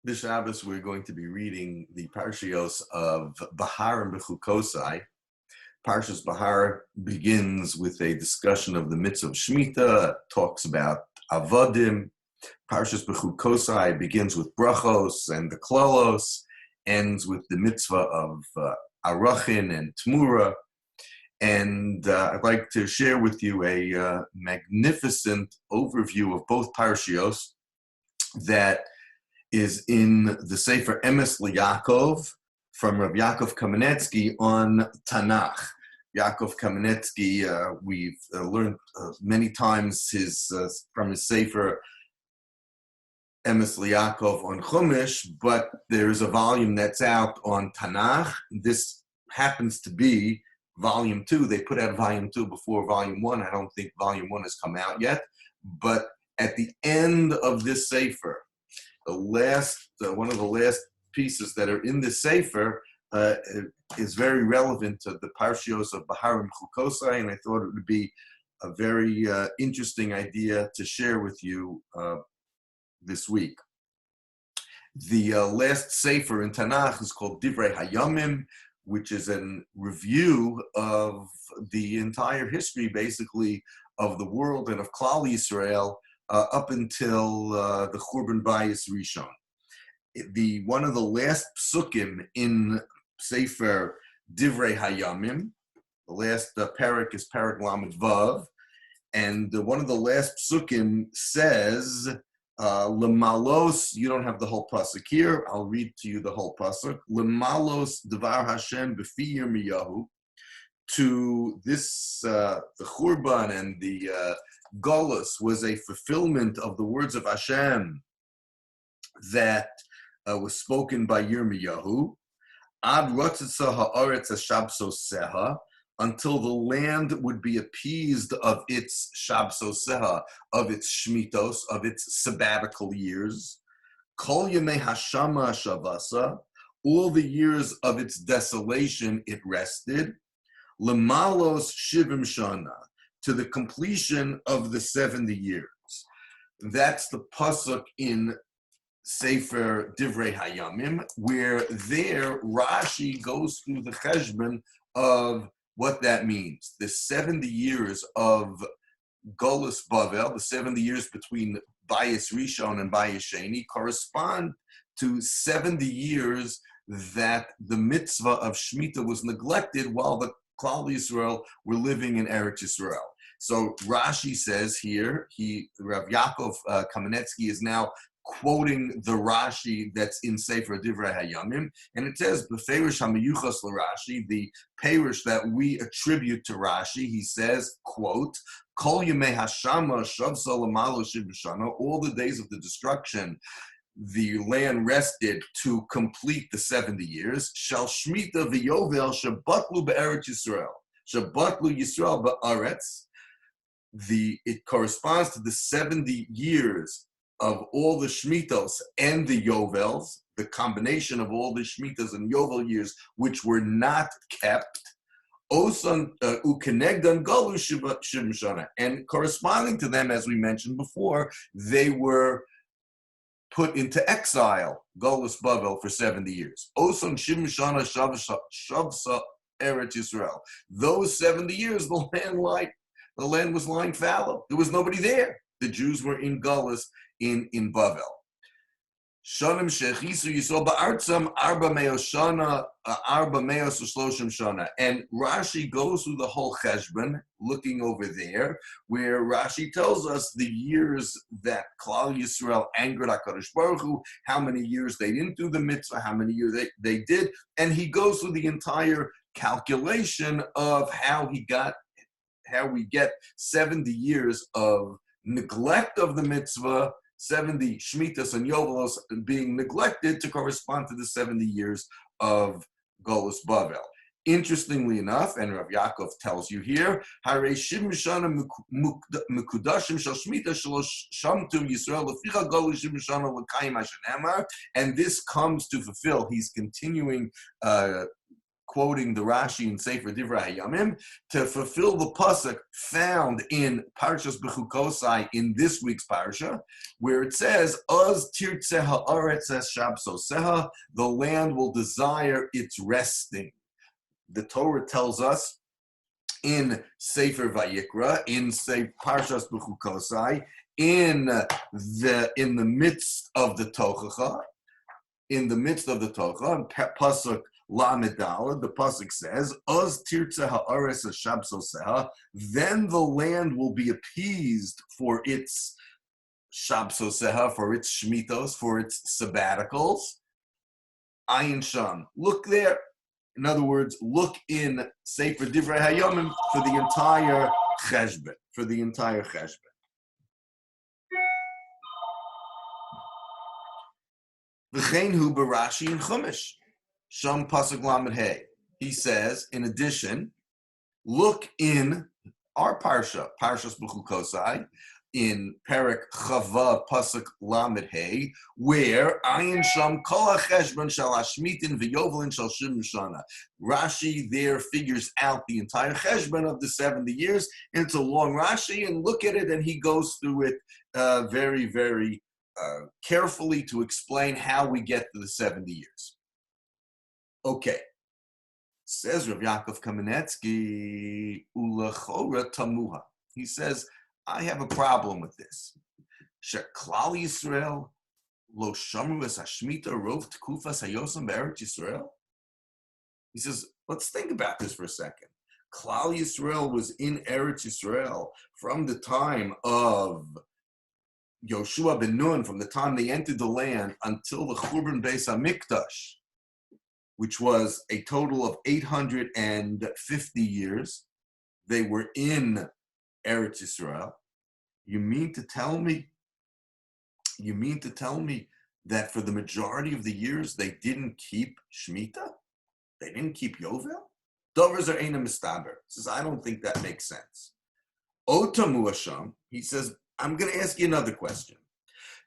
This Shabbos, we're going to be reading the Parshios of Behar and Bechukosai. Parshas Behar begins with a discussion of the mitzvah of Shemitah, talks about Avodim. Parshas Bechukosai begins with Brachos and the Klolos, ends with the mitzvah of Arachin and Tmura. And I'd like to share with you a magnificent overview of both Parshios that is in the Sefer Emes LeYaakov from Rav Yaakov Kamenetsky on Tanakh. Yaakov Kamenetsky, we've learned many times from his Sefer Emes LeYaakov on Chumash, but there's a volume that's out on Tanakh. This happens to be volume 2. They put out volume 2 before volume 1. I don't think volume 1 has come out yet, but at the end of this Sefer, one of the last pieces that are in the Sefer is very relevant to the Parshios of Behar and Bechukosai, and I thought it would be a very interesting idea to share with you this week. The last Sefer in Tanakh is called Divrei Hayamim, which is a review of the entire history, basically, of the world and of Klal Yisrael up until the Churban Bayis Rishon. One of the last psukim in Sefer Divrei Hayamim, the last parak is parak Lamed Vav, and one of the last psukim says, Lemalos, you don't have the whole pasuk here, I'll read to you the whole pasuk. Lemalos Devar Hashem B'fi Yirmiyahu, to this, the Churban and the Golus was a fulfillment of the words of Hashem that was spoken by Yirmiyahu. Ad rotzitza ha'aretz ha'shabsoseha, until the land would be appeased of its shabsoseha, of its shmitos, of its sabbatical years. Kol yemei hashama shavasa, all the years of its desolation it rested. Lemalos shivim shana, to the completion of the 70 years. That's the pasuk in Sefer Divrei Hayamim, where there Rashi goes through the cheshbon of what that means. The 70 years of Golus Bavel, the 70 years between Bayis Rishon and Bayis Sheni, correspond to 70 years that the mitzvah of Shemitah was neglected while the Klal Yisrael were living in Eretz Yisrael. So Rashi says here, Rav Yaakov Kamenetsky is now quoting the Rashi that's in Sefer Divrei Hayamim, and it says, Beferish HaMeyuchas LaRashi, the Perish that we attribute to Rashi, he says, quote, Kol Yemei Hashama Shavsa Lamalo Shivashana, all the days of the destruction, the land rested to complete the 70 years. Shal Shmita v'Yovel Shabbatlu be'Eretz Yisrael. Shabbatlu Yisrael be'Aretz. It corresponds to the 70 years of all the Shmitos and the Yovels, the combination of all the Shmitos and Yovel years, which were not kept. Osan ukenegdan galu shivim, and corresponding to them, as we mentioned before, they were put into exile, Golus Bavel, for 70 years. Osan shivim shana shavsa Eretz Yisrael. Those 70 years, the land was lying fallow. There was nobody there. The Jews were in Golus in Bavel. Shanim shechisu Yisrael ba'artzam arba meos shana, arba meos u'shloshim shana. And Rashi goes through the whole cheshbon, looking over there, where Rashi tells us the years that Klal Yisrael angered HaKadosh Baruch Hu, how many years they didn't do the mitzvah, how many years they did, and he goes through the entire calculation of how we get 70 years of neglect of the mitzvah, 70 Shemitas and Yovelos being neglected to correspond to the 70 years of Golus Bavel. Interestingly enough, and Rav Yaakov tells you here, Harei Shivim Shana Mekudashim Shal Shmita Shalosh Shamtu Yisrael Leficha Golus Shivim Shana L'Kayim Hashem Emar, and this comes to fulfill. He's continuing quoting the Rashi in Sefer Divrei Hayamim, to fulfill the pasuk found in Parshas Bechukosai in this week's parsha, where it says, "Oz tirtzeh haaretz es shabsoseha," the land will desire its resting. The Torah tells us in Sefer Vayikra, in Parshas Bechukosai, in the midst of the Tochacha, in pasuk Lamed Daled, the pasuk says, "Oz tirtzeh haaretz es shabsoseha," then the land will be appeased for its shabsoseha, for its shmitos, for its sabbaticals. Ayin Sham, look there. In other words, look in Sefer Divrei Hayomim for the entire cheshbon, V'chein hu b'Rashi and Chumash, Sham pasuk Lamed Hey. He says, in addition, look in our parsha, Parshas Bechukosai, in Perek Chava pasuk Lamed Hey, where Ayin Sham kol hacheshbon shal hashmitin v'yovelin shal shim shana. Rashi there figures out the entire cheshbon of the 70 years, and it's a long Rashi, and look at it, and he goes through it very, very carefully to explain how we get to the 70 years. Okay. Says Rav Yaakov Kamenetsky, Ulachora Tamuha. He says, I have a problem with this. Sheklal Yisrael lo shamru es hashmita rov tkufas hayosam be'eretz Yisrael. He says, let's think about this for a second. Klal Yisrael was in Eretz Yisrael from the time of Yoshua ben Nun, from the time they entered the land until the Churban Beis HaMikdash, which was a total of 850 years. They were in Eretz Yisrael. You mean to tell me that for the majority of the years they didn't keep Shemitah? They didn't keep Yovel? Dovers are Eina Mistaber. He says, I don't think that makes sense. Otamu Hashem, he says, I'm going to ask you another question.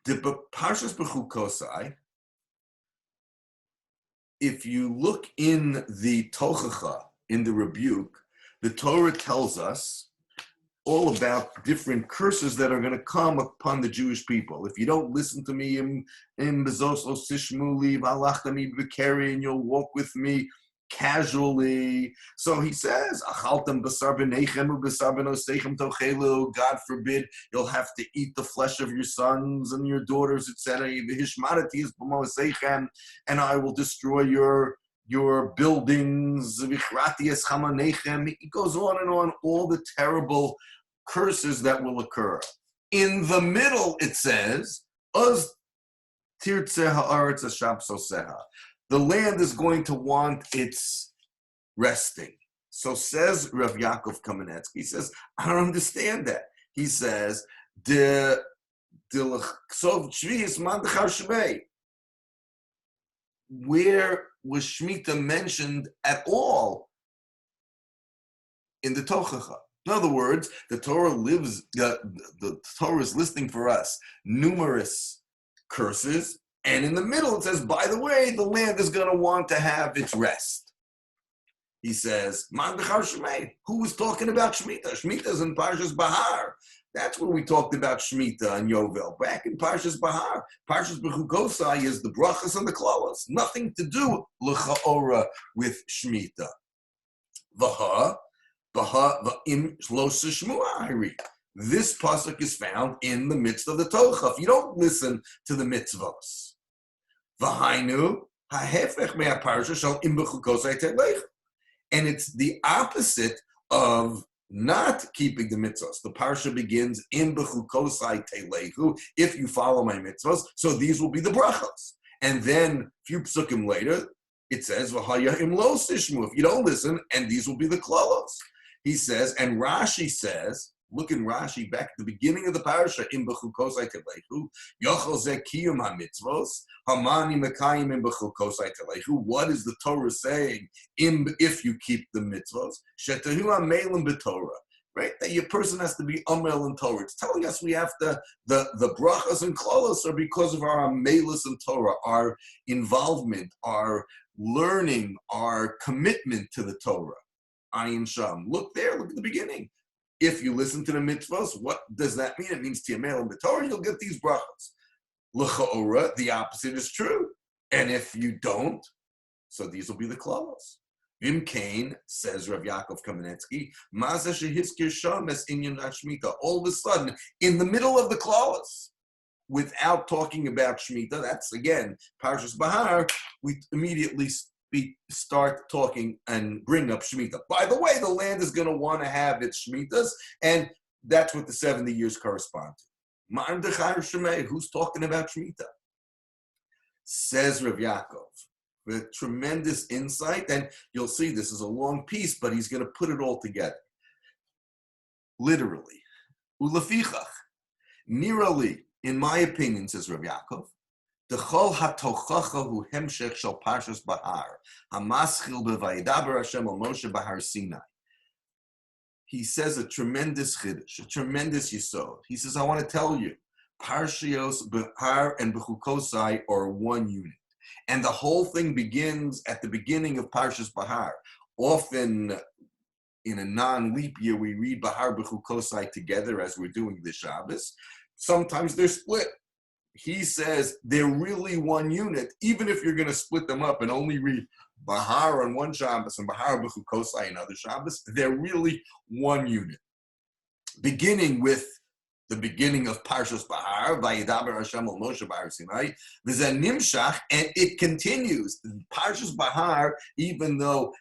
The Parshas Bechukosai, if you look in the Tochacha, in the rebuke, the Torah tells us all about different curses that are going to come upon the Jewish people. If you don't listen to me in Bezos Lo Sishmuli, Valachtami Bekeri, and you'll walk with me casually. So he says, Achaltem basar b'neichem u'basar b'noseichem tochelu. God forbid you'll have to eat the flesh of your sons and your daughters, etc. V'hishmarati is b'moseichem, and I will destroy your buildings. V'chrati es chamanechem. It goes on and on, all the terrible curses that will occur. In the middle, it says, Uz tirtzeh haaretz shabsoseha. The land is going to want its resting. So says Rav Yaakov Kamenetsky, he says, I don't understand that. He says, where was Shemitah mentioned at all in the Tochacha? In other words, the Torah the Torah is listing for us numerous curses, and in the middle it says, by the way, the land is going to want to have its rest. He says, Man Bechar Shemei. Who was talking about Shemitah? Shemitah is in Parshas Behar. That's where we talked about Shemitah and Yovel. Back in Parshas Behar. Parshas Bechukosai is the brachas and the klalos. Nothing to do l'cha'ora with Shemitah. V'ha v'im lo sishmua, I read. This pasuk is found in the midst of the Torah. If you don't listen to the mitzvos. V'hainu ha'hefech me'a parsha shal im bechukosai telech. And it's the opposite of not keeping the mitzvos. The parsha begins in Bechukosai Telehu, if you follow my mitzvos, so these will be the brachos. And then a few psukim later, it says, V'haya im lo sishmu, if you don't listen, and these will be the klalos. He says, and Rashi says, look in Rashi back at the beginning of the parasha, in Bechukosai Telehu, Yochel zeh kiyum ha-mitzvos, Hamani mekayim in Bechukosai Telehu. What is the Torah saying if you keep the mitzvos? Shetahu ha-melim b'Torah. right? That your person has to be Amel and Torah. It's telling us we have to, the brachas and klolos are because of our amelis and Torah, our involvement, our learning, our commitment to the Torah. Ayin Sham. Look there, look at the beginning. If you listen to the mitzvahs, what does that mean? It means Tiamel and Torah, you'll get these brachas. L'cha'ora, the opposite is true. And if you don't, so these will be the klolos. Vim Kain, says Rav Yaakov Kamenetsky, Maza shehizkir sham es inyan Shmita. All of a sudden, in the middle of the klolos, without talking about Shemitah, that's again, Parshas Behar, we immediately start talking and bring up Shemitah. By the way, the land is going to want to have its Shemitahs, and that's what the 70 years correspond to. Ma'am Dechar Shemei, who's talking about Shemitah? Says Rav Yaakov, with tremendous insight, and you'll see this is a long piece, but he's going to put it all together. Literally. Ulefichach, nirali, in my opinion, says Rav Yaakov, Dechol hatochacha hu hemshech shel Parshas Behar, hamaschil b'vayidaber Hashem al Moshe Behar Sinai. He says a tremendous chiddush, a tremendous yisod. He says, I want to tell you, Parshios Behar and Bechukosai are one unit. And the whole thing begins at the beginning of Parshas Behar. Often, in a non-leap year, we read Behar Bechukosai together as we're doing the Shabbos. Sometimes they're split. He says they're really one unit, even if you're going to split them up and only read Behar on one Shabbos and Behar Bechukosai on other Shabbos, they're really one unit. Beginning with the beginning of Parshas Behar, Vayidaber Hashem al Moshe Behar Sinai, v'zeh nimshach, and it continues. Parshas Behar, even though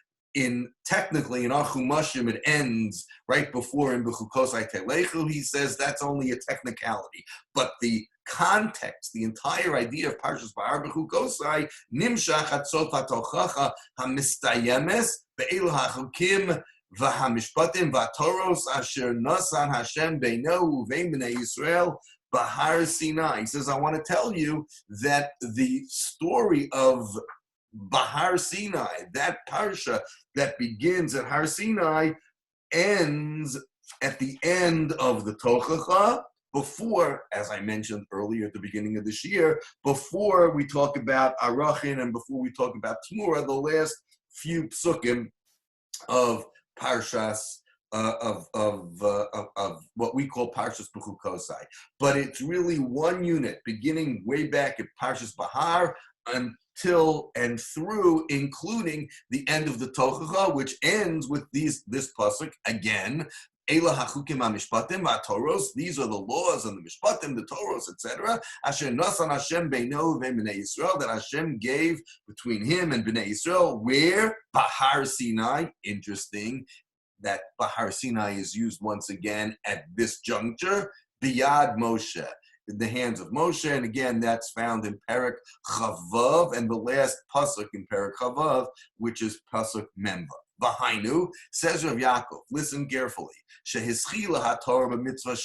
technically in our Chumashim it ends right before in Bechukosai Telechu, he says that's only a technicality. But the context, the entire idea of Parshas Behar Bechukosai, nimshach at sof hatochacha hamistayemes be'elu hachukim v'hamishpatim v'atoros asher nasan Hashem beino uvein b'nei Yisrael Behar Sinai. He says, I want to tell you that the story of Behar Sinai, that parsha that begins at Har Sinai, ends at the end of the Tochacha, before, as I mentioned earlier at the beginning of this year, before we talk about Arachin and before we talk about Tmura, the last few psukim of Parshas, of what we call Parshas Bechukosai. But it's really one unit, beginning way back at Parshas Behar until and through, including the end of the Tochacha, which ends with this pasuk again. Ela hachukim hamishpatim v'atoros. These are the laws and the mishpatim, the Toros, etc. Asher nasan Hashem beino v'bnei Yisrael, that Hashem gave between him and Bnei Yisrael. Where? Behar Sinai. Interesting that Behar Sinai is used once again at this juncture. Biyad Moshe, in the hands of Moshe, and again that's found in Perek Chavav, and the last pasuk in Perek Chavav, which is pasuk Memva. V'hainu, says Rav Yaakov, listen carefully. Shehischila haTorah b'mitzvah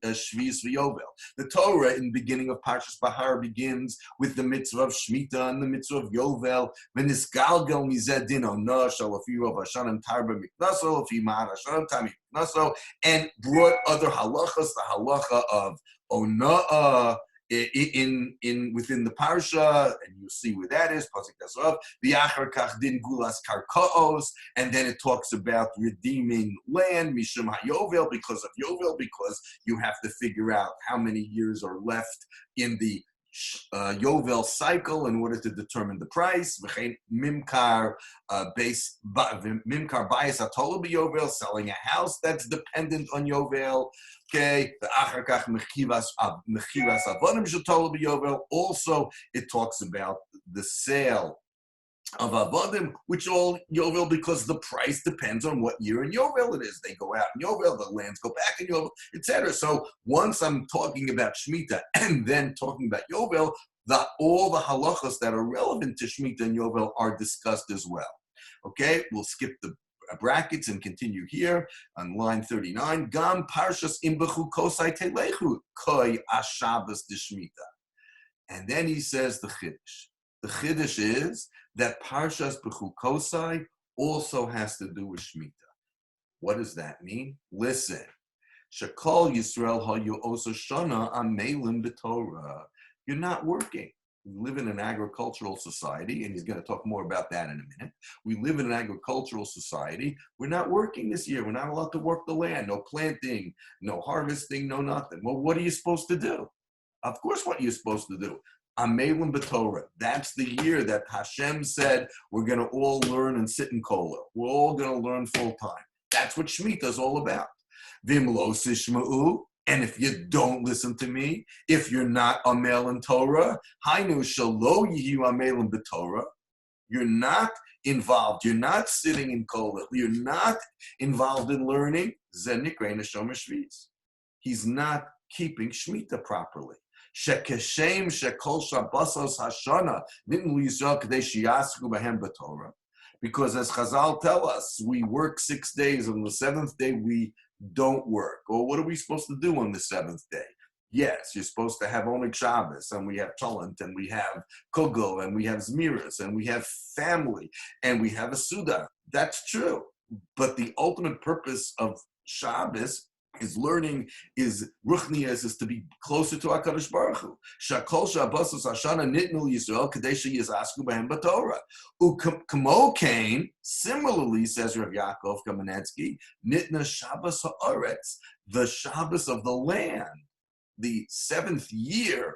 shvius v'yovel. The Torah in the beginning of Parshas Behar begins with the mitzvah of Shemitah and the mitzvah of Yovel. V'nisgalgal mizeh din onah shalafi rov hashanim tarba miknaso, lafi ma'at hashanim tam miknaso, and brought other halachas, the halacha of onah, within the parsha, and you'll see where that is. Pasuk Tasrav, v'achar kach din gulas karkaos, and then it talks about redeeming land, mishum hayovel, because of yovel, because you have to figure out how many years are left in the Yovel cycle in order to determine the price. Mimkar bias atolu b'Yovel, selling a house that's dependent on Yovel. Okay, the achar mechivas avonim shetolu b'Yovel. Also, it talks about the sale of avodim, which all Yovel, because the price depends on what year in Yovel it is. They go out in Yovel, the lands go back in Yovel, etc. So once I'm talking about Shemitah and then talking about Yovel, all the halachas that are relevant to Shemitah and Yovel are discussed as well. Okay, we'll skip the brackets and continue here on line 39. Gam parshas im bechukosai telechu koi ashabas de Shemitah. And then he says the chiddush. The chiddush is that Parshas Bechukosai also has to do with Shemitah. What does that mean? Listen. Shakol Yisrael hayu oso shana amelim b'Torah. You're not working. We live in an agricultural society, and he's going to talk more about that in a minute. We live in an agricultural society. We're not working this year. We're not allowed to work the land. No planting, no harvesting, no nothing. Well, what are you supposed to do? Of course, what you're supposed to do. Amelim b'Torah. That's the year that Hashem said we're going to all learn and sit in kollel. We're all going to learn full time. That's what Shemitah is all about. Vimlo sishma'u, and if you don't listen to me, if you're not amel in Torah, hainu shalo yiyu amel in b'Torah, you're not involved, you're not sitting in kollel, you're not involved in learning, zenikrein shomer shviz. He's not keeping Shemitah properly. Shekeshem shekol shabbosos hashana nitnu Yisrael kadei sheyasku b'hem b'Torah. Because as Chazal tell us, we work 6 days, and on the seventh day we don't work. Or what are we supposed to do on the seventh day? Yes, you're supposed to have Oneg Shabbos, and we have Cholent, and we have Kugel, and we have Zmiris, and we have family, and we have a Suda. That's true. But the ultimate purpose of Shabbos is learning, is ruchnias, is to be closer to HaKadosh Baruch Hu. Shakol Shabbosos Hashana nitnu Yisrael kadei sheyizasku b'hem b'Torah. Ukamo kain, similarly, says Rav Yaakov Kamenetsky, nitna Shabbos ha'aretz, the Shabbos of the land, the seventh year,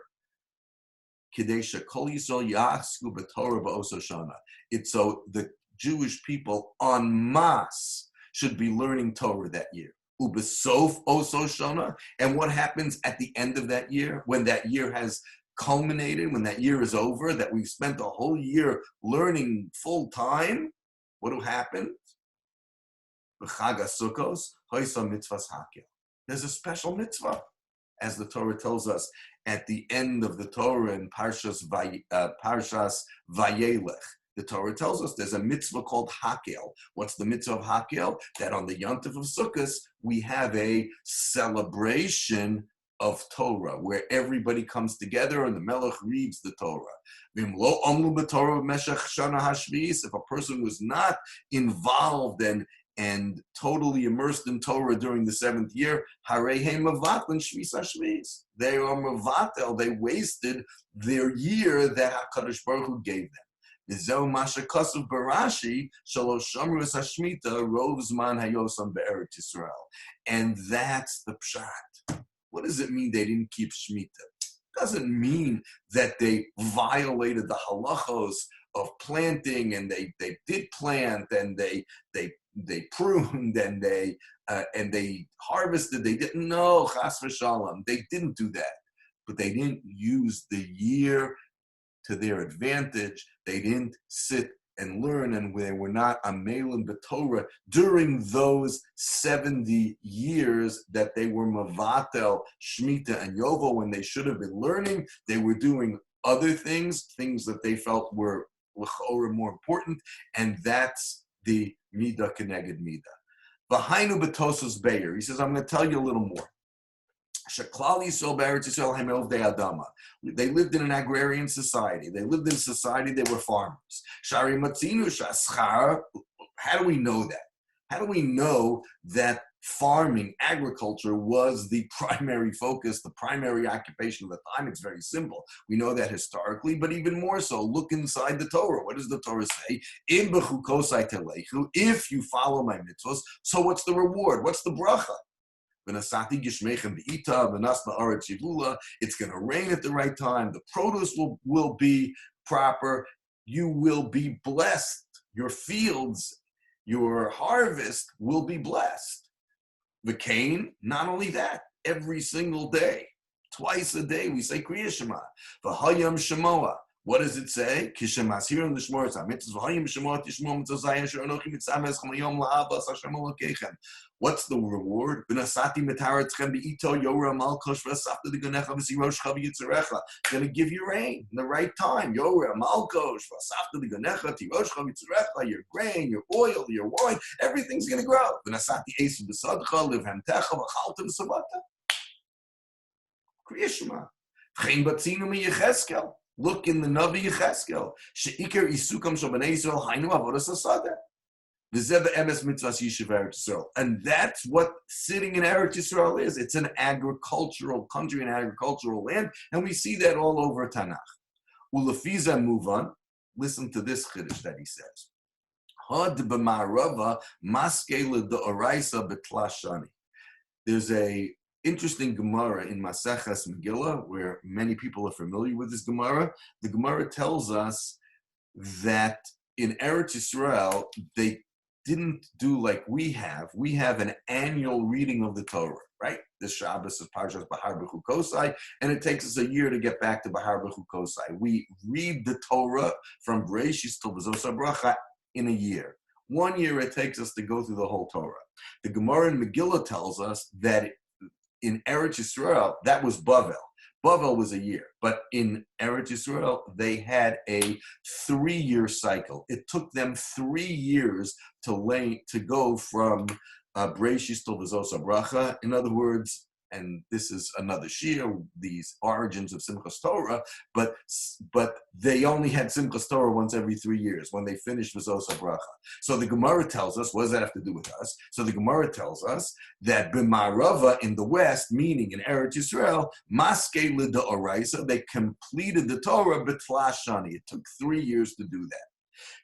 kadei shekol Yisrael yasku b'Torah b'oso shana. It's so the Jewish people en masse should be learning Torah that year. Ubesof oso shana, and what happens at the end of that year, when that year has culminated, when that year is over, that we've spent a whole year learning full time, what will happen? B'chag HaSukkos, hoisa mitzvahs hakel. There's a special mitzvah, as the Torah tells us at the end of the Torah in Parshas Vayelech. The Torah tells us there's a mitzvah called Hakel. What's the mitzvah of Hakel? That on the Yontif of Sukkot, we have a celebration of Torah, where everybody comes together and the Melech reads the Torah. If a person was not involved and totally immersed in Torah during the seventh year, they are mevatel, they wasted their year that HaKadosh Baruch Hu gave them. V'zeu masha kasav barashi shalosh shamru es hashmita rov zman hayosam be'eretz Yisrael. And that's the pshat. What does it mean they didn't keep Shemitah? Doesn't mean that they violated the halachos of planting, and they did plant, and they pruned, and they harvested. They didn't know, chas v'shalom. They didn't do that, but they didn't use the year to their advantage. They didn't sit and learn, and they were not amelim b'Torah during those 70 years that they were mavatel, Shemitah, and Yovel. When they should have been learning, they were doing other things that they felt were more important, and that's the midah keneged midah. V'hainu b'tosos Behar. He says, I'm going to tell you a little more. They lived in an agrarian society. They lived in society, they were farmers. How do we know that? How do we know that farming, agriculture was the primary focus, the primary occupation of the time? It's very simple. We know that historically, but even more so, look inside the Torah. What does the Torah say? In Bechukosai telechu, if you follow my mitzvahs, so what's the reward? What's the bracha? It's going to rain at the right time. The produce will be proper. You will be blessed. Your fields, your harvest will be blessed. The cane, not only that, every single day, twice a day, we say Kriya Shema. V'hayam Shemoah. What does it say? What's the reward? Going to give you rain in the right time. Your grain, your oil, your wine, everything's going to grow. Kriya Shema. Look in the Navi Yecheskel. Sheikar isukam shabanei Yisrael hainu avodas hasadeh. And that's what sitting in Eretz Yisrael is. It's an agricultural country, an agricultural land, and we see that all over Tanakh. Ulefiza move on. Listen to this chiddush that he says. There's a interesting Gemara in Maseches Megillah where many people are familiar with this Gemara. The Gemara tells us that in Eretz Yisrael, they didn't do like we have. We have an annual reading of the Torah, right? This Shabbos is Parshas Behar Bechukosai, and it takes us a year to get back to Behar Bechukosai. We read the Torah from Bereshis till V'zos HaBracha in a year. 1 year it takes us to go through the whole Torah. The Gemara in Megillah tells us that in Eretz Yisrael, that was Bavel. Bavel was a year, but in Eretz Yisrael, they had a 3-year cycle. It took them 3 years to go from Bereshis till V'zos HaBracha. In other words, and this is another shir, these origins of Simchas Torah, but they only had Simchas Torah once every 3 years when they finished V'zos HaBracha. So the Gemara tells us, what does that have to do with us? So the Gemara tells us that B'marava in the West, meaning in Eretz Yisrael, Maske L'Da'oraisa, they completed the Torah B'tla Shani. It took 3 years to do that.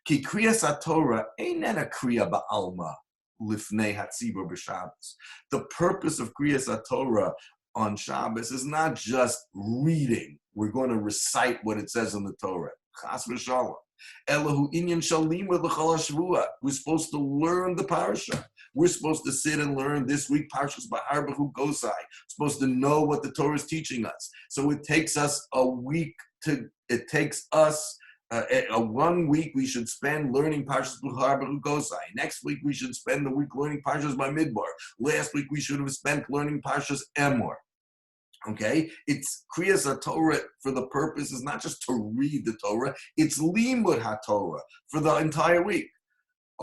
Ki Kriyas HaTorah einena Kriya Ba'alma. Lifnei Hatzibur b'Shabbos. The purpose of Kriyas HaTorah on Shabbos is not just reading. We're going to recite what it says in the Torah. Chas v'shalom. Elahu inyan shalima l'chol hashvua. We're supposed to learn the parsha. We're supposed to sit and learn this week Parshas Behar Bechukosai. We're supposed to know what the Torah is teaching us. So it takes us a week to. It takes us. 1 week we should spend learning Parshas Behar Bechukosai. Next week we should spend the week learning Parshas Bamidbar. Last week we should have spent learning Parshas Emor. Okay? It's Kriyas HaTorah for the purpose is not just to read the Torah, it's Limud HaTorah for the entire week.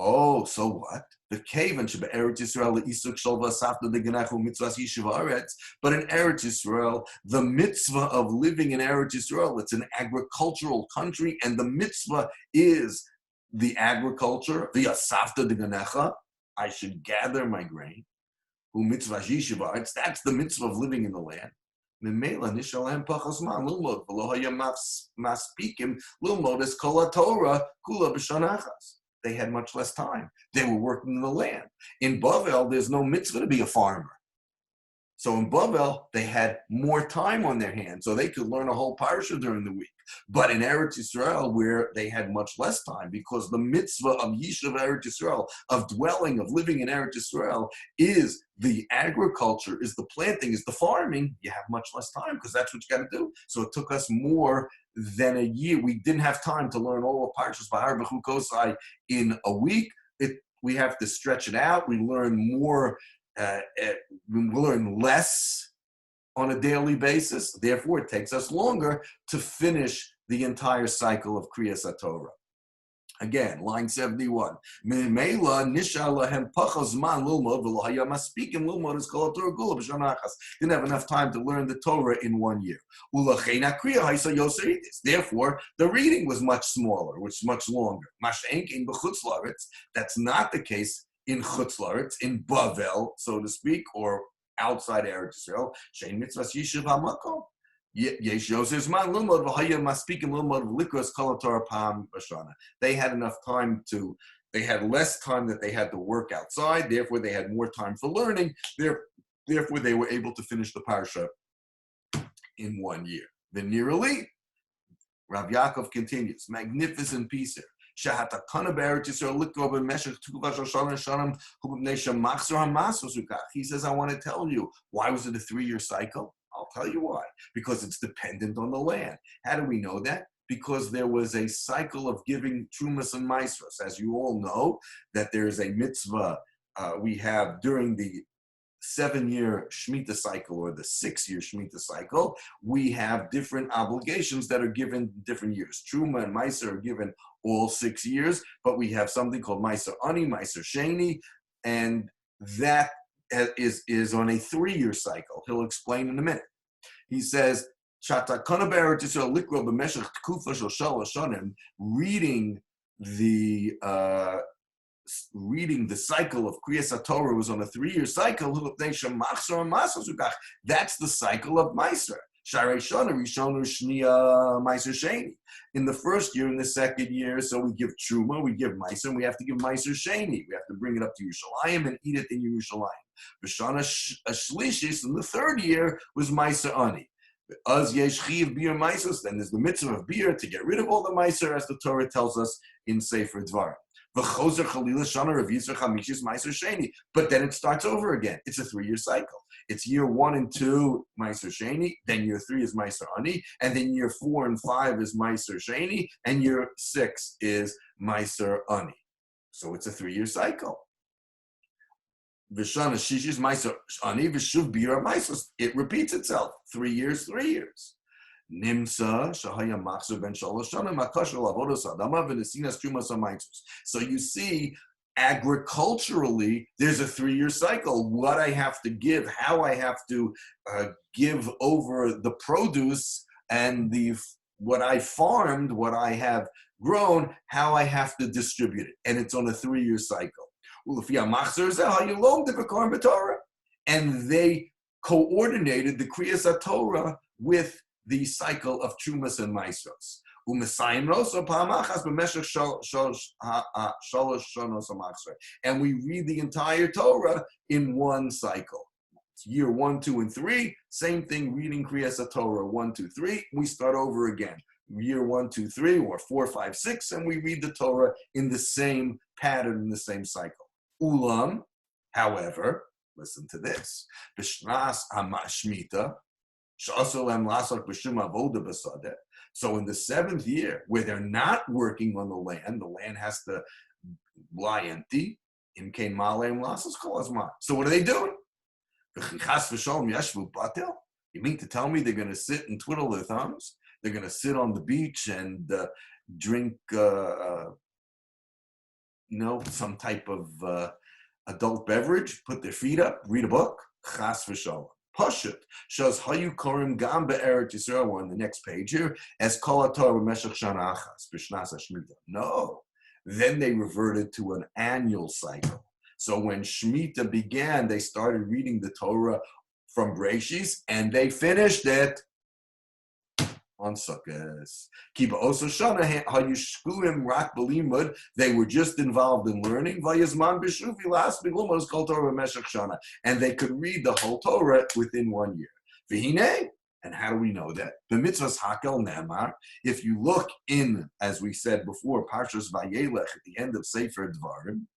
Oh, so what? The cave and Eretz Yisrael Isuk Shalva Safta de Genachu Mitzvahs Yishuv Aretz. But in Eretz Yisrael, the mitzvah of living in Eretz Yisrael, it's an agricultural country, and the mitzvah is the agriculture. The Safta de Genacha, I should gather my grain. Who Mitzvahs Yishuv Aretz. That's the mitzvah of living in the land. Memela Nishalem Pachosman Lilmod V'lo Hayam Maspikim Lilmod Es Kol HaTorah Kula B'Shanachas. They had much less time. They were working in the land. In Bavel, there's no mitzvah to be a farmer. So in Bavel, they had more time on their hands, so they could learn a whole parsha during the week. But in Eretz Yisrael, where they had much less time, because the mitzvah of Yishuv Eretz Yisrael, of dwelling, of living in Eretz Yisrael, is the agriculture, is the planting, is the farming, you have much less time, because that's what you got to do. So it took us more than a year. We didn't have time to learn all of Parshas Behar Bechukosai in a week. We have to stretch it out. We learn more. We learn less on a daily basis. Therefore, it takes us longer to finish the entire cycle of Kriyas HaTorah. Again, line 71. Didn't have enough time to learn the Torah in 1 year. Therefore, the reading was much smaller, which is much longer. That's not the case in Chutz La'aretz, in Bavel, so to speak, or outside Eretz Yisrael. Shein mitzvahs yishuv hamakom. They had enough time they had less time that they had to work outside, therefore they had more time for learning, therefore they were able to finish the parsha in 1 year. Venirali, Rav Yaakov continues, magnificent piece here. He says, I want to tell you, why was it a 3-year cycle? I'll tell you why. Because it's dependent on the land. How do we know that? Because there was a cycle of giving trumas and maasros. As you all know, that there is a mitzvah we have during the 7-year Shemitah cycle or the 6-year Shemitah cycle, we have different obligations that are given different years. Truma and Meiser are given all 6 years, but we have something called Meiser Ani, Meiser Sheni, and that is on a 3-year cycle. He'll explain in a minute. He says, reading the reading the cycle of Kriyas HaTorah was on a 3-year cycle. That's the cycle of Meiser. In the first year, in the second year, so we give Truma, we give Meiser, and we have to give Meiser Sheni. We have to bring it up to Yerushalayim and eat it in Yerushalayim. V'shana Shlishis, in the third year, was Meiser Ani. Then there's the mitzvah of beer to get rid of all the Meiser, as the Torah tells us in Sefer Dvarim. But then it starts over again. It's a 3-year cycle. It's year 1 and 2 Meiser Sheni, then year 3 is Meiser Ani, and then year 4 and 5 is Meiser Sheni, and year 6 is Meiser Ani. So it's a 3-year cycle. V'shana shishis Meiser Ani v'shuv bira Meiser. It repeats itself. 3 years, 3 years. Nimsa shahaya machzer ben shalosh shana makashal avodos adama v'nesinas trumas ha'maitzos. So you see, agriculturally, there's a 3-year cycle. What I have to give, how I have to give over the produce and what I farmed, what I have grown, how I have to distribute it. And it's on a 3-year cycle. And they coordinated the Kriyas HaTorah with the cycle of Trumas and Maisros. And we read the entire Torah in one cycle. It's year 1, 2, and 3. Same thing, reading Kriyas HaTorah 1, 2, 3. We start over again. Year 1, 2, 3, or 4, 5, 6, and we read the Torah in the same pattern, in the same cycle. Ulam, however, listen to this. B'shnas ha'mashmita, sh'asolem lasok b'shum avoda b'sadeh. So in the 7th year, where they're not working on the land has to lie empty. In kein maleim lasos kol hazman. So what are they doing? V'chichas v'sholom yashvu batel. You mean to tell me they're going to sit and twiddle their thumbs? They're going to sit on the beach and drink, some type of adult beverage, put their feet up, read a book? Chas v'sholom. Pashut shows hayu korim gam be'eret Yisrael. We're on the next page here. As kol haTorah b'meshach shana achas b'shnas hashmita. No, then they reverted to an annual cycle. So when Shemitah began, they started reading the Torah from Breshis, and they finished it on Sukkot. Kiba also shana hayushkuim rak b'limud. They were just involved in learning. Vayizman b'shuvi las b'glumos kol Torah b'meshach shana, and they could read the whole Torah within 1 year. V'hinei, and how do we know that? B'mitzvahs hakel nemar. If you look in, as we said before, Parshas Vayelech at the end of Sefer Dvarim,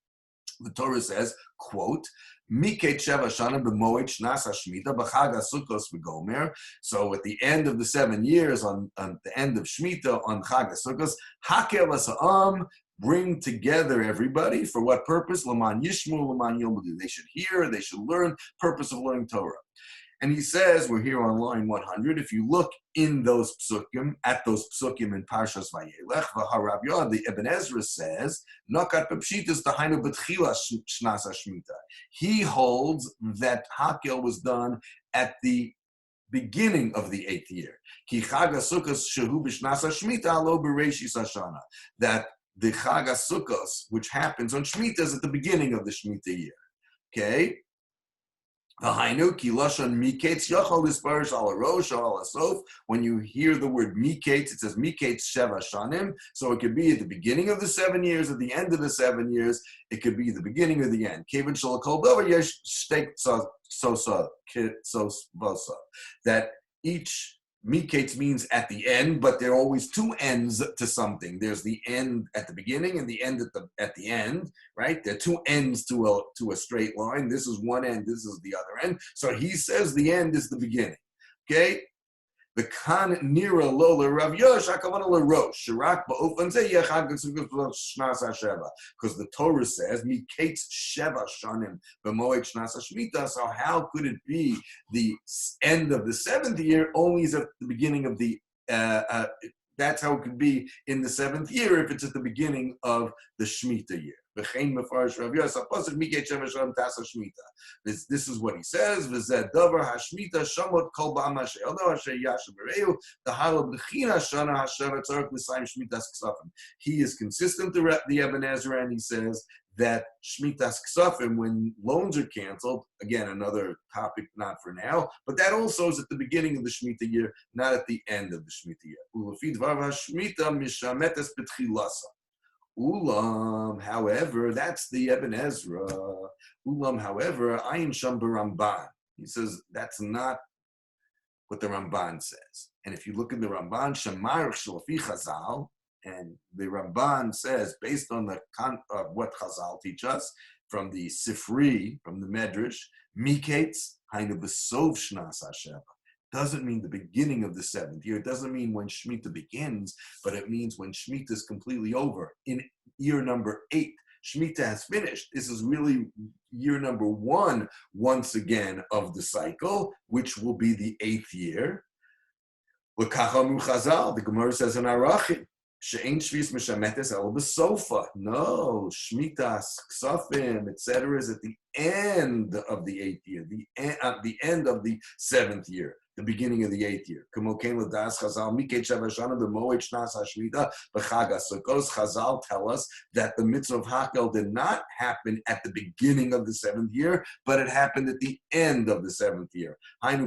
the Torah says, quote, Miket Sheva Shana b'moed shnas hashmita b'chag haSukkos v'gomer. So at the end of the 7 years, on the end of Shemitah, on Chag haSukkos, hakel ha'am, bring together everybody. For what purpose? L'man yishmu, l'man yilmudu. They should hear, they should learn, purpose of learning Torah. And he says, we're here on line 100, if you look in those psukim, at those psukim in Parshas Vayelech, V'harav Yod, the Ibn Ezra says, Nokat b'pshitas dahainu b'tchila shnas hashmita. He holds that Hakel was done at the beginning of the 8th year. Ki Chag HaSukkos shehu b'shnas hashmita lo b'reishis hashana. That the Chag HaSukkos, which happens on Shemitah, is at the beginning of the Shemitah year. Okay? When you hear the word miketz, it says miketz sheva shanim. So it could be at the beginning of the 7 years, at the end of the 7 years. It could be the beginning or the end. That each miketz means at the end, but there are always 2 ends to something. There's the end at the beginning and the end at the end, right? There are 2 ends to a straight line. This is one end, this is the other end. So he says the end is the beginning. Okay? The kan nira lola Rav Yosh hakavana l'rosh shirak ba'ofen zeh yechad shnas hasheva, because the Torah says miketz sheva shanim b'moed shnas hashmita. So how could it be the end of the 7th year only is at the beginning of the? That's how it could be in the 7th year if it's at the beginning of the Shemitah year. This is what he says. He is consistent, the Ibn Ezra, and he says that Shmitas Ksafim, when loans are canceled, again, another topic not for now, but that also is at the beginning of the Shemitah year, not at the end of the Shemitah year. Ulefi dvar hashmita mishametes betchilasa. Ulam, however, that's the Ibn Ezra. Ulam, however, ayin sham b'Ramban. He says that's not what the Ramban says. And if you look in the Ramban, Shemarich Shalafi Chazal, and the Ramban says, based on the what Chazal teach us, from the Sifri, from the Medrash, Miketz, Hainu B'Sov Shnas HaSheva, doesn't mean the beginning of the seventh year. It doesn't mean when Shemitah begins, but it means when Shemitah is completely over. In year number 8, Shemitah has finished. This is really year number 1, once again, of the cycle, which will be the 8th year. The Gemara says in Arachim, She'ein Shvis Meshametes El B'Sofa. No, Shmitas, Ksafim, etc. is at the end of the 8th year, the end of the 7th year, the beginning of the 8th year. Chazal tell us that the mitzvah of Hakel did not happen at the beginning of the 7th year, but it happened at the end of the 7th year. As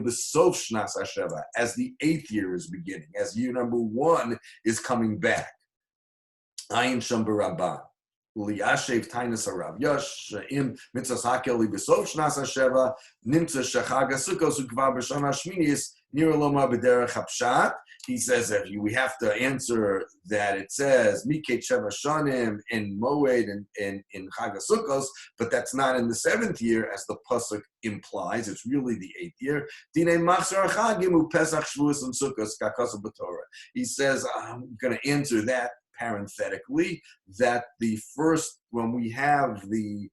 the 8th year is beginning, as year number 1 is coming back. Ayin Sham B'Rabban. Liyashev Tainus Harav Yosh Im Mitzvah Hakel Libesov Shnas HaSheva Nimtza Shechag HaSukkos Ukvar B'Shana Shminis Nira Loma B'Derech HaPshat. He says that we have to answer that it says Miket Sheva Shanim in Moed and in Chag HaSukkos, but that's not in the 7th year, as the pasuk implies. It's really the 8th year. Dinei Machzor Chagim uPesach Shavuos and Sukkos Kakasav B'Torah. He says I'm going to answer that parenthetically, that the first, when we have the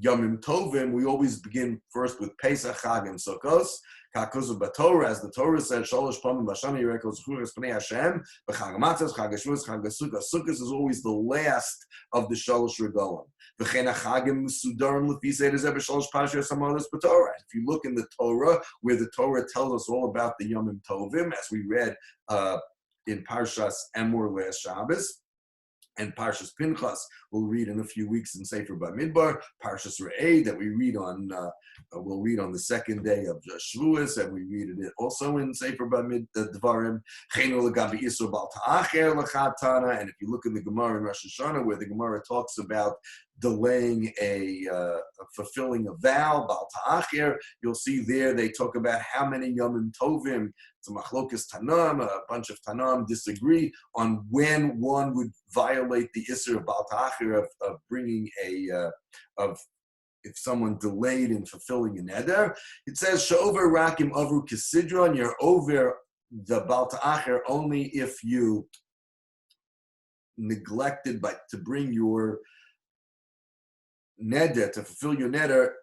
Yomim Tovim, we always begin first with Pesach, Chag, and Sukkos. Kakazu b'Torah, as the Torah says, Shalosh Pamim B'Shana Yirekos Churas Pnei Hashem, B'Chag Matzos, Chag HaShavuos, Chag HaSukkos. Sukkos is always the last of the Shalosh Regalim. V'chein HaChagim Sudarim L'fi Seder Zeh B'Shalosh Parshiyos Hamodos B'Torah. If you look in the Torah, where the Torah tells us all about the Yomim Tovim, as we read in Parshas Emor last Shabbos, and Parshas Pinchas we'll read in a few weeks in Sefer Bamidbar. Parshas Re'eh that we read on, we'll read on the 2nd day of Shavuos, and we read it also in Sefer Bamid Dvarim. Chenu legabi Isur bal ta'acher lechatana. And if you look in the Gemara in Rosh Hashanah, where the Gemara talks about delaying fulfilling a vow, bal ta'acher, you'll see there they talk about how many Yomim Tovim. It's a machlokas Tanam. A bunch of Tanam disagree on when one would violate the Isur of bal ta'acher, of bringing of if someone delayed in fulfilling an eder. It says she'over rakim avru kisidron. You're over the bal ta'acher only if you neglected to bring your neder, to fulfill your neder,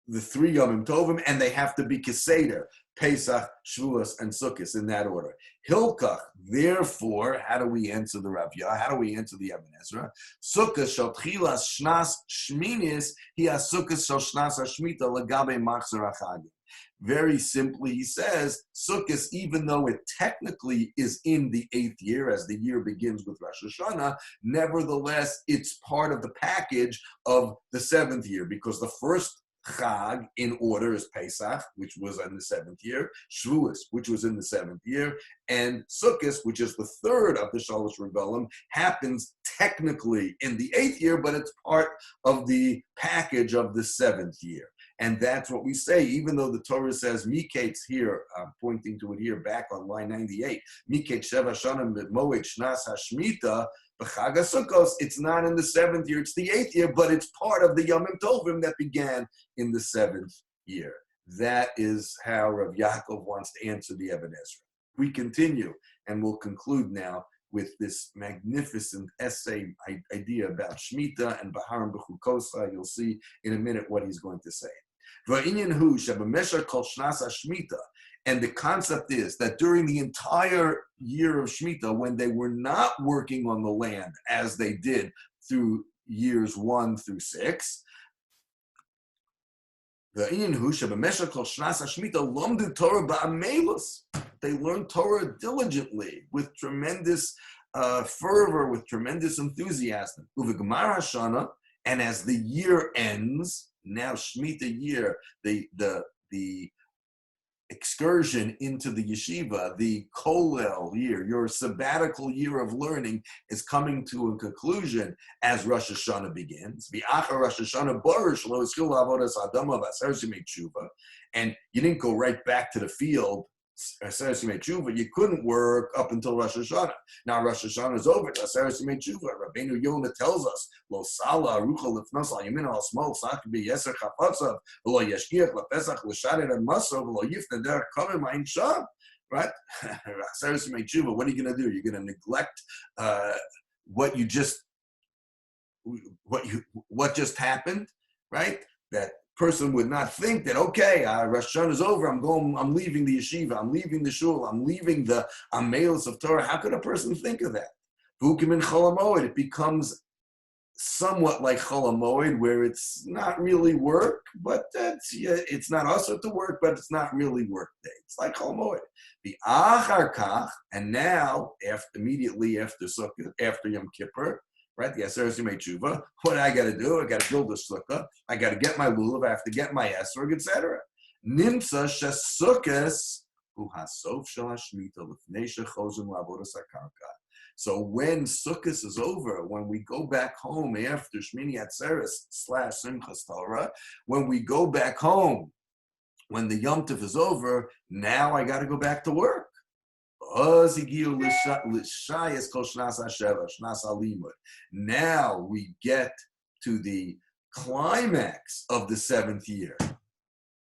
the 3 Yomim Tovim, and they have to be Keseder, Pesach, Shavuos, and Sukkos, in that order. Hilkach, therefore, how do we answer the Rav Yah? How do we answer the Ibn Ezra? Sukkos shel tchilas shnas shminis hi sukkos shel shnas hashmita legabe machzor hachagim. Very simply, he says, Sukkos, even though it technically is in the 8th year, as the year begins with Rosh Hashanah, nevertheless, it's part of the package of the 7th year, because the first Chag in order is Pesach, which was in the 7th year, Shavuos, which was in the 7th year, and Sukkos, which is the 3rd of the Shalosh Regalim, happens technically in the 8th year, but it's part of the package of the 7th year. And that's what we say, even though the Torah says, Miketz here, I'm pointing to it here back on line 98, Miketz Sheva Shanim Moed Shnas HaShmita, B'Chag HaSukkos, it's not in the 7th year, it's the 8th year, but it's part of the Yomim Tovim that began in the 7th year. That is how Rav Yaakov wants to answer the Ibn Ezra. We continue, and we'll conclude now with this magnificent essay idea about Shemitah and Behar and Bechukosai. You'll see in a minute what he's going to say. And the concept is that during the entire year of Shemitah, when they were not working on the land as they did through years 1 through 6, they learned Torah diligently with tremendous fervor, with tremendous enthusiasm. Uvigmar Hashana, and as the year ends, now Shemitah year, the excursion into the yeshiva, the kollel year, your sabbatical year of learning, is coming to a conclusion as Rosh Hashanah begins. And you didn't go right back to the field. You couldn't work up until Rosh Hashanah. Now Rosh Hashanah is over. Rabbeinu Yonah tells us, Lo sala arucha lifnos al yamin al smol sak beyeser chapatzav v'lo yashgiach lepesach l'sharet and masav v'lo yifna derech kamim ma'in sham. Right? What are you going to do? You're going to neglect what just happened, right? That person would not think that, okay, Rosh Hashanah is over, I'm leaving the yeshiva, I'm leaving the shul, I'm leaving the amelos of Torah. How could a person think of that? It becomes somewhat like Chol HaMoed, where it's not really work, but it's not also to work, but it's not really work day. It's like Chol HaMoed. The Achar Kach, and now, immediately after Sukkot, after Yom Kippur, right? The Aseret Yimei Tshuva. What I got to do? I got to build a sukkah. I got to get my lulav. I have to get my esrog, etc. Nimtza shesukkos hu hasof shel hashmita lifnei shechozim la'avodas hakarka. So when Sukkot is over, when we go back home after Shmini Atzeres / Simchas Torah, when we go back home, when the Yom Tov is over, now I got to go back to work. Now we get to the climax of the 7th year,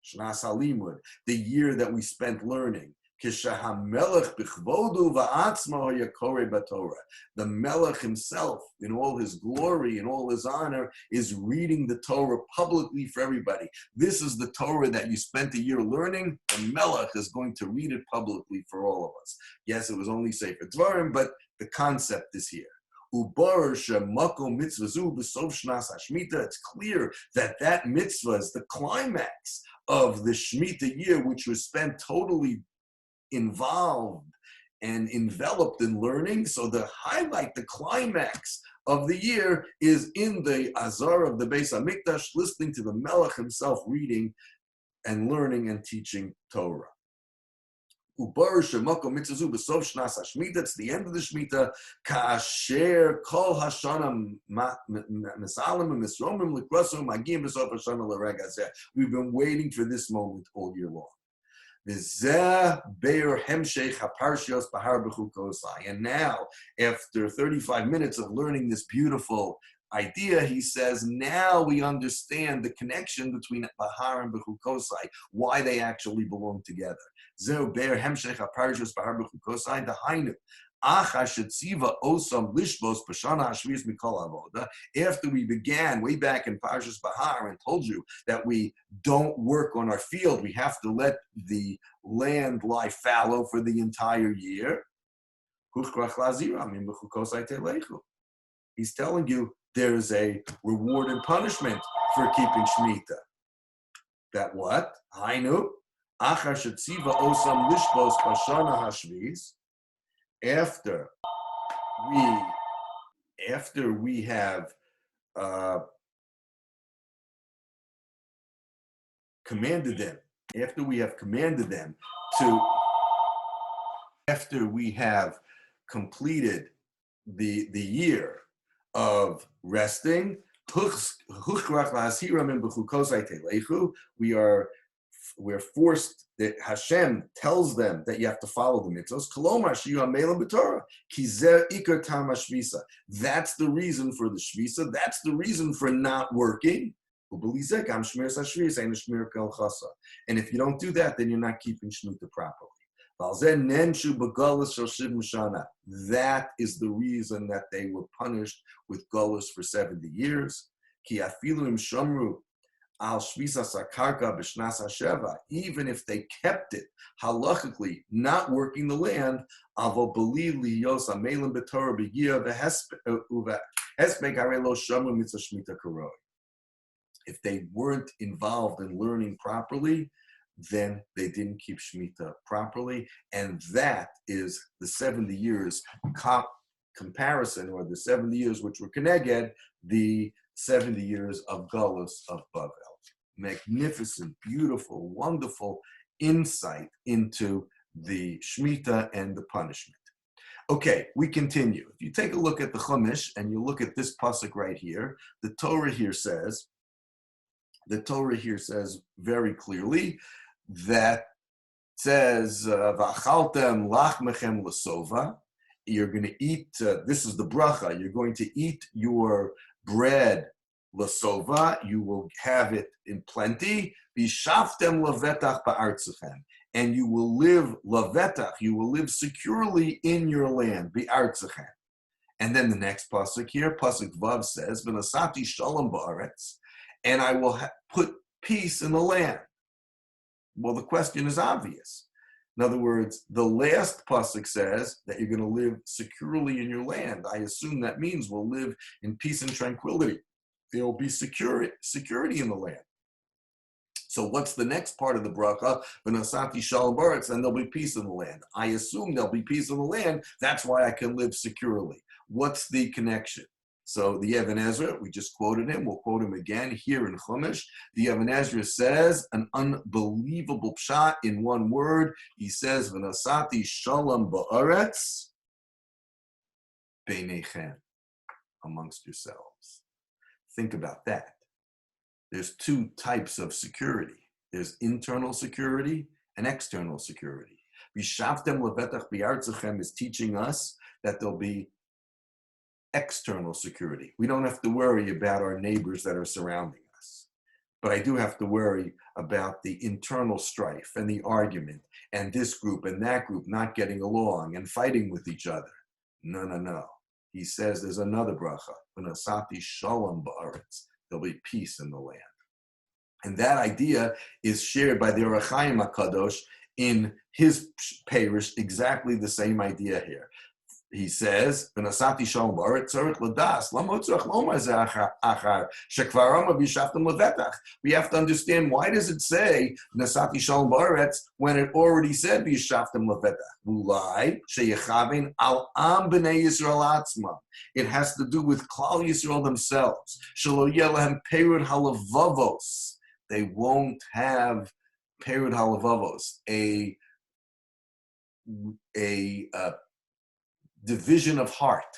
Shnas HaLimud, the year that we spent learning. The Melech himself, in all his glory and all his honor, is reading the Torah publicly for everybody. This is the Torah that you spent a year learning. The Melech is going to read it publicly for all of us. Yes, it was only Sefer Dvarim, but the concept is here. It's clear that mitzvah is the climax of the Shemitah year, which was spent totally involved and enveloped in learning. So the highlight, the climax of the year is in the Azar of the Beis HaMikdash, listening to the Melech himself reading and learning and teaching Torah. It's the end of the Shemitah. Kasher kol hashana we've been waiting for this moment all year long. And now, after 35 minutes of learning this beautiful idea, he says, now we understand the connection between Behar and Bechukosai, why they actually belong together. After we began way back in Parshas Behar and told you that we don't work on our field, we have to let the land lie fallow for the entire year. He's telling you there's a reward and punishment for keeping Shemitah. That what? Hainu, achar shetziva osam lishbos b'shana hashviz. After we have commanded them, after we have completed the year of resting, we're forced, that Hashem tells them that you have to follow the mitzvos. That's the reason for the shvisa. That's the reason for not working. And if you don't do that, then you're not keeping Shemitah properly. That is the reason that they were punished with Golus for 70 years. Even if they kept it halachically, not working the land, if they weren't involved in learning properly, then they didn't keep Shemitah properly. And that is the 70 years comparison, or the 70 years which were Keneged, the 70 years of Galus of Bavel. Magnificent, beautiful, wonderful insight into the Shemitah and the punishment. Okay, we continue. If you take a look at the Chumash and you look at this pasuk right here, the Torah here says very clearly that says, "V'achaltem lachmechem l'sova." You're going to eat. This is the bracha. You're going to eat your bread l'sova. You will have it in plenty. V'shaftem levetach ba'artzachem, and you will live levetach. You will live securely in your land. Ba'artzachem. And then the next pasuk here, pasuk vav says, "V'nasati shalom ba'aretz," and I will put peace in the land. Well, the question is obvious. In other words, the last pasuk says that you're going to live securely in your land. I assume that means we'll live in peace and tranquility. There will be security in the land. So what's the next part of the bracha? V'nasati shalom ba'aretz, and there'll be peace in the land. I assume there'll be peace in the land. That's why I can live securely. What's the connection? So the Even Ezra, we just quoted him. We'll quote him again here in Chumash. The Even Ezra says an unbelievable pshat in one word. He says, "V'nasati shalom ba'aretz beinechem," amongst yourselves. Think about that. There's two types of security. There's internal security and external security. V'shaftem levetach b'artzachem is teaching us that there'll be external security. We don't have to worry about our neighbors that are surrounding us. But I do have to worry about the internal strife and the argument and this group and that group not getting along and fighting with each other. No. He says there's another bracha. V'nasati shalom ba'aretz. There'll be peace in the land. And that idea is shared by the Orach Chaim HaKadosh in his parish, exactly the same idea here. He says, "V'nasati shalom ba'aretz tzarich l'das lama tzarich lomar ze achar shekvar ama v'yishaftem levetach." We have to understand, why does it say "V'nasati shalom ba'aretz" when it already said v'yishaftem levetach? Ulai sheyechavein al am b'nei Yisrael atzmam. It has to do with Klal Yisrael themselves. Shelo yeh lehem perud halavavos. They won't have perud halavavos, a division of heart.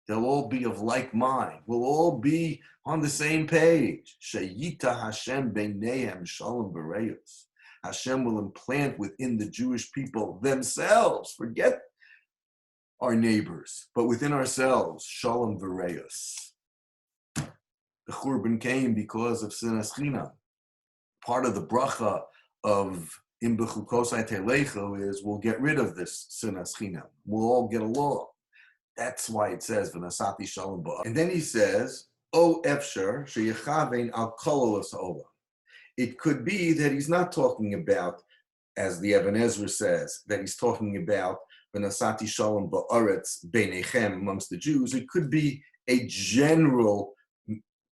They'll all be of like mind. We'll all be on the same page. Sheyita Hashem beinehem shalom b'reyos. Hashem will implant within the Jewish people themselves, forget our neighbors, but within ourselves, shalom b'reyos. The Churban came because of sinas chinam. Part of the bracha of in Bechukosai Telecho is we'll get rid of this sinas chinam. We'll all get along. That's why it says v'nasati shalom ba'aretz. And then he says, "O efsher sheyechavein al kololos ha'olam." It could be that he's not talking about, as the Even Ezra says, that he's talking about v'nasati shalom ba'aretz beinechem, amongst the Jews. It could be a general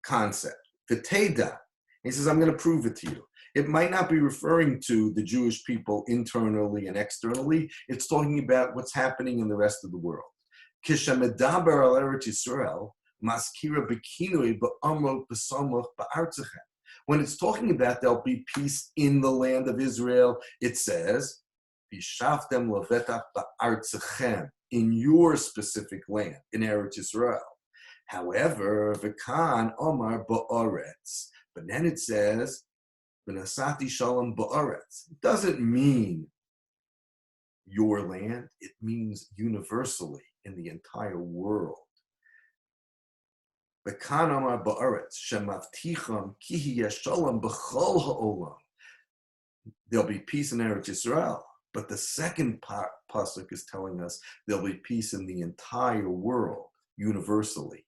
concept. V'teda. He says, I'm going to prove it to you. It might not be referring to the Jewish people internally and externally. It's talking about what's happening in the rest of the world. Kishamedaber al Eretz Yisrael, maskira bekinui ba'amrot b'samuch ba'artzachem. When it's talking about there'll be peace in the land of Israel, it says, V'shaftem levetach ba'artzachem, in your specific land, in Eretz Yisrael. However, v'kan omar ba'aretz. But then it says, V'nasati shalom ba'aretz. It doesn't mean your land. It means universally in the entire world. V'kan omar ba'aretz shemavticham ki hiya shalom b'chol ha'olam. There'll be peace in Eretz Yisrael. But the second pasuk is telling us there'll be peace in the entire world, universally.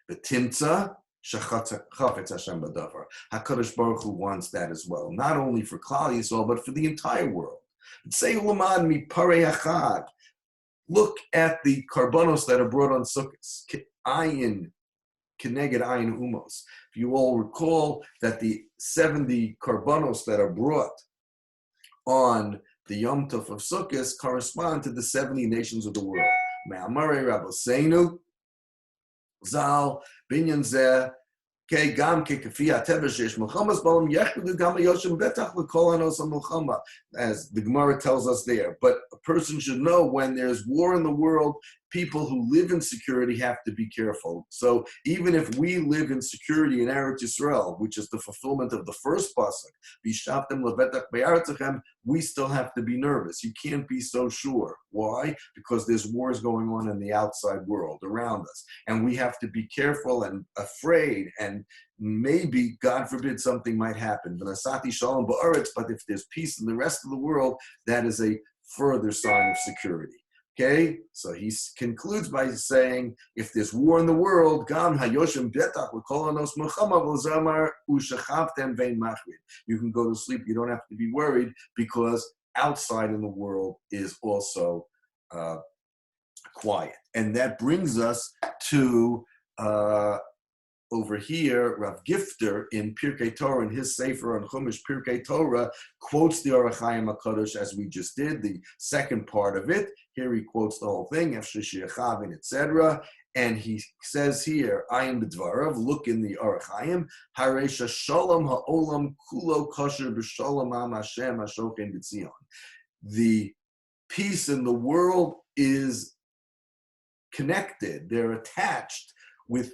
V'timtza Chafetz Hashem b'davar. HaKadosh Baruch Hu wants that as well, not only for Klal Yisrael, but for the entire world. Say ulamad mi parei hachag. Look at the karbanos that are brought on Sukkot. Ayin, keneged ayin umos. If you all recall that the 70 karbanos that are brought on the Yom Tov of Sukkot correspond to the 70 nations of the world. Me'amare Rabbeinu Zal Binyan Zeh. Okay, gam kekafia tevashish Muhammad's balam yechdu gam yoshim betach l'kol hanos Muhammad, as the Gemara tells us there. But a person should know when there's war in the world, people who live in security have to be careful. So even if we live in security in Eretz Yisrael, which is the fulfillment of the first pasuk, v'shaptem levetach be'aretzachem, we still have to be nervous. You can't be so sure. Why? Because there's wars going on in the outside world around us, and we have to be careful and afraid, and maybe, God forbid, something might happen. But if there's peace in the rest of the world, that is a further sign of security. Okay, so he concludes by saying, if there's war in the world, you can go to sleep. You don't have to be worried, because outside in the world is also quiet. And that brings us to over here, Rav Gifter in Pirkei Torah, in his Sefer on Chumash Pirkei Torah, quotes the Orach Chaim HaKadosh as we just did, the second part of it. Here he quotes the whole thing, etc. And he says here, Ayin B'dvarav, look in the Orach Chaim, Haresha Shalom Ha'olam Kulo Kosher B'Shalom Am Hashem Hashochen B'Tzion. The peace in the world is connected, they're attached with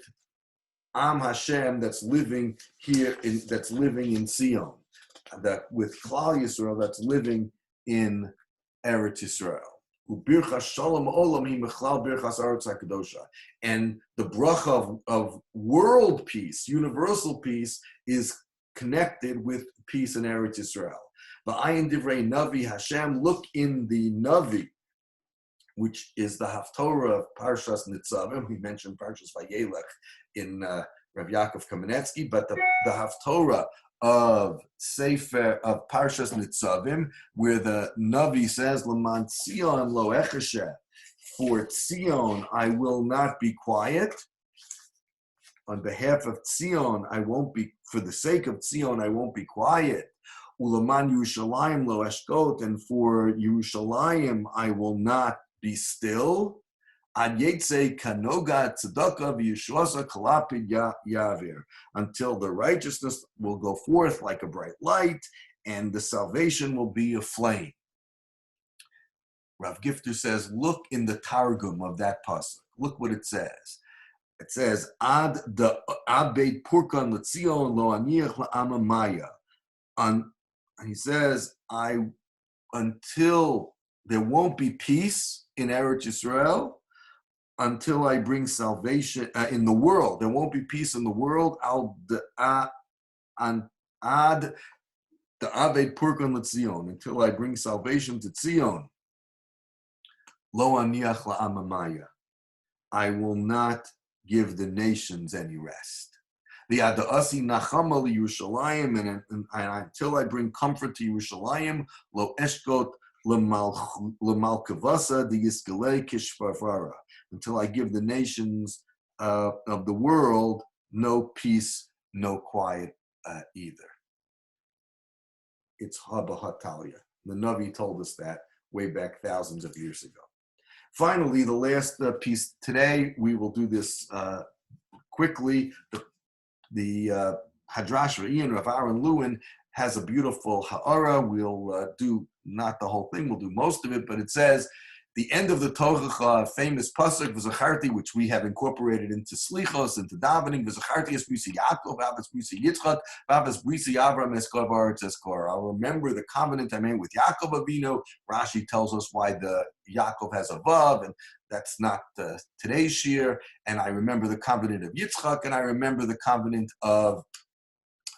Am Hashem that's living here, that's living in Sion, that with Klal Yisrael that's living in Eretz Yisrael. And the bracha of world peace, universal peace, is connected with peace in Eretz Yisrael. V'ayin divrei Navi Hashem, look in the Navi, which is the Haftorah of Parshas Nitzavim. We mentioned Parshas Vayelech in Rav Yaakov Kamenetsky, but the Haftorah of Sefer of Parshas Nitzavim, where the Navi says, "L'man Tzion lo echasher," for Tzion I will not be quiet. On behalf of Tzion, I won't be. For the sake of Tzion, I won't be quiet. U'leman Yerushalayim lo eshkot, and for Yerushalayim, I will not be still. Ad yetze kanoga tzedakah v'yeshuasa kalapid yavir, until the righteousness will go forth like a bright light, and the salvation will be a flame. Rav Gifter says, look in the Targum of that pasuk. Look what it says. It says, Ad beit purkan l'tzion lo aniach la'ama maya. And he says, until there won't be peace in Eretz Yisrael, until I bring salvation in the world. There won't be peace in the world. Until I bring salvation to Tzion. Lo aniach la'amamaya. I will not give the nations any rest. The Ada'asi Nachama Yerushalayim, and until I bring comfort to Yerushalayim, Lo Eshkot L'Malkavasa the Yisgalei Kishvarvara, until I give the nations of the world no peace, no quiet either. It's Haba Hatalia. The Navi told us that way back thousands of years ago. Finally, the last piece today, we will do this quickly. The Hadrash Ra'in of Aaron Lewin has a beautiful ha'ara. We'll do not the whole thing, we'll do most of it, but it says, the end of the Tochacha, famous pasuk, V'zacharti, which we have incorporated into Slichos, into davening, V'zacharti es brisi Yaakov, V'avas brisi Yitzchak, V'avas brisi Avram eskor v'aretz eskor. I'll remember the covenant I made with Yaakov Avinu. Rashi tells us why the Yaakov has a vav, and that's not today's shir. And I remember the covenant of Yitzchak, and I remember the covenant of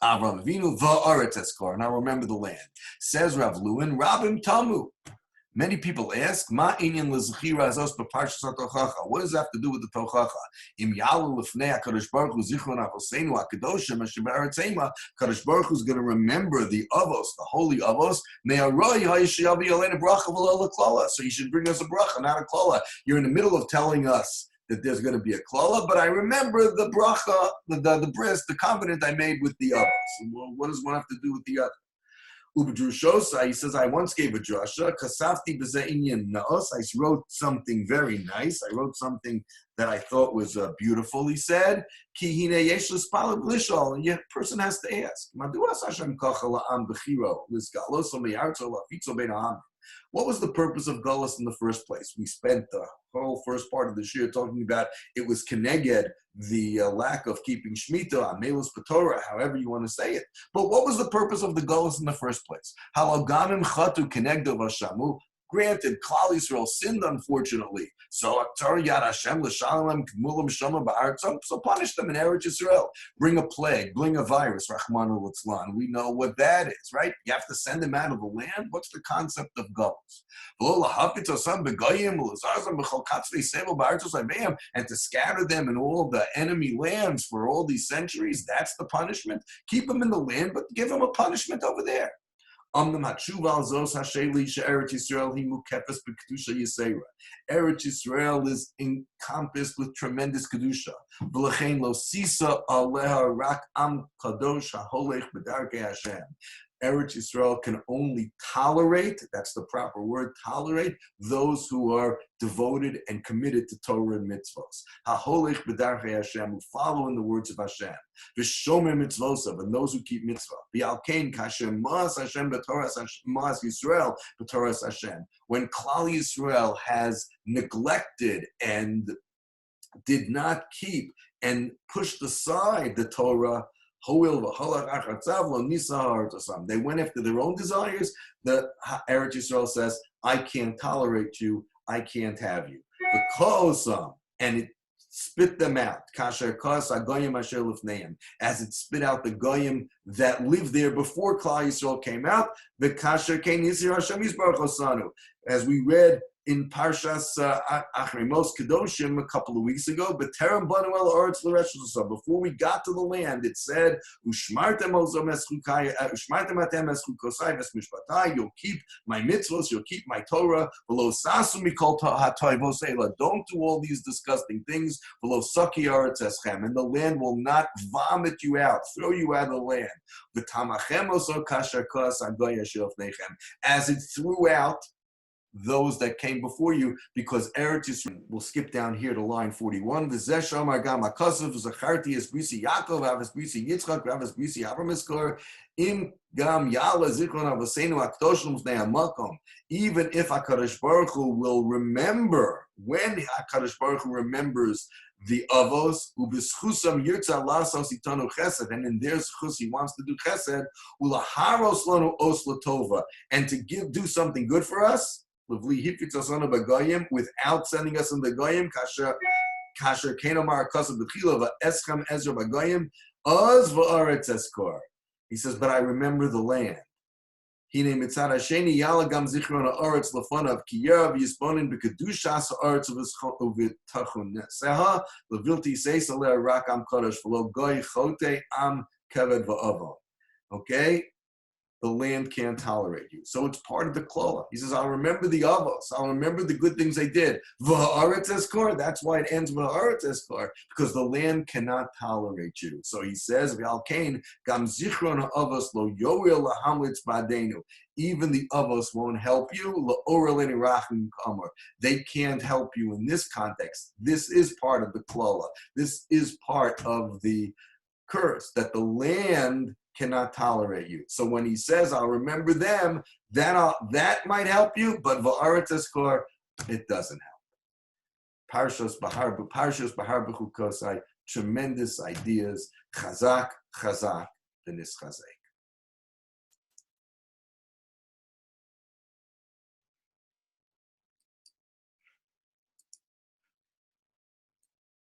Avram Avinu, v'aretz eskor, and I remember the land. Says Rav Lewin, Rabim Tamu. Many people ask, "Ma inyan lezchira azos b'parshas hatochacha?" What does that have to do with the tochacha? Im yalu lefnei Hakadosh Baruch Hu zichron avoseinu hakadoshim asher b'aretzema. Hakadosh Baruch Hu is going to remember the avos, the holy avos. Me'aroi ha'yishayavi yaleinu bracha v'lo l'klala. So you should bring us a bracha, not a klala. You're in the middle of telling us that there's going to be a klala, but I remember the bracha, the bris, the covenant I made with the avos. Well, what does one have to do with the other? Ubedrushosai, he says, I once gave a drasha, kasafti b'ze'inyan naos, I wrote something very nice, I wrote something that I thought was beautiful, he said, ki hine yesh l'spalad l'shol, and yet a person has to ask, Maduas Hashem kacha la'am b'chiro, l'sgaloso me'arzo la'fitzo bein ha'am. What was the purpose of Gullus in the first place? We spent the whole first part of this year talking about it was Keneged, the lack of keeping Shemitah, Amelus Patorah, however you want to say it. But what was the purpose of the Gullus in the first place? Halogamim chatu kenegdo vashamu. Granted, Klal Yisrael sinned, unfortunately. So punish them in Eretz Yisrael. Bring a plague, bring a virus, Rahmanu Litzlan. We know what that is, right? You have to send them out of the land. What's the concept of Gullus? And to scatter them in all the enemy lands for all these centuries, that's the punishment. Keep them in the land, but give them a punishment over there. Eretz Yisrael is encompassed with tremendous kedusha. Eretz Yisrael can only tolerate, that's the proper word, tolerate, those who are devoted and committed to Torah and mitzvos. HaHolech b'darkei Hashem, who follow in the words of Hashem. V'shomer mitzvosav, and those who keep mitzvah. V'alkein kashem ma'as Hashem b'toras ma'as Yisrael b'toras Hashem. When Klal Yisrael has neglected and did not keep and pushed aside the Torah, they went after their own desires. The Eretz Yisrael says, I can't tolerate you, I can't have you. And it spit them out. As it spit out the goyim that lived there before Klal Yisrael came out. As we read in Parshas Achremos Kedoshim a couple of weeks ago, before we got to the land, it said, you'll keep my mitzvos, you'll keep my Torah, don't do all these disgusting things, and the land will not vomit you out, throw you out of the land. As it threw out those that came before you, because Eretz Yisrael, we'll skip down here to line 41. The Zesham Agam Akasav Zacharti Esbrisi Yaakov Avesbrisi Yitzchak Avesbrisi Avramiskor Im Gam Yala Zikron Avasenu Aktoshim Makom. Even if HaKadosh Baruch Hu will remember, when HaKadosh Baruch Hu remembers the Avos, Ubischusam Yirtza Lasos Itanu Chesed, and in their schus he wants to do Chesed, Ulaharos Lanu Os Latova, and to do something good for us, without sending us in the goyim, kasher kenomar kasav b'chila v'eschem ezra b'goyim az v'aretz eskor. He says, but I remember the land. Hine mitzad hasheni yala gam zichron ha'aretz lefonav ki yerav yisbonin b'kedushas ha'aretz uv'tachun seha levilti seis aleh rakam kodesh v'lo goy chote am keved v'avo. Okay? The land can't tolerate you. So it's part of the klola. He says, I'll remember the avos. I'll remember the good things they did. V'ha'aretz eskor. That's why it ends with ha'aretz eskor, because the land cannot tolerate you. So he says, V'alkein gam zichron ha'avos lo yoel lahamlitz ba'adenu. Even the avos won't help you. La'orel eni rachim kamar. They can't help you in this context. This is part of the klola. This is part of the curse, that the land cannot tolerate you. So when he says, I'll remember them, that might help you, but v'aretz eskor, it doesn't help. Parshas Behar Bechukosai, tremendous ideas. Chazak, the nischazek.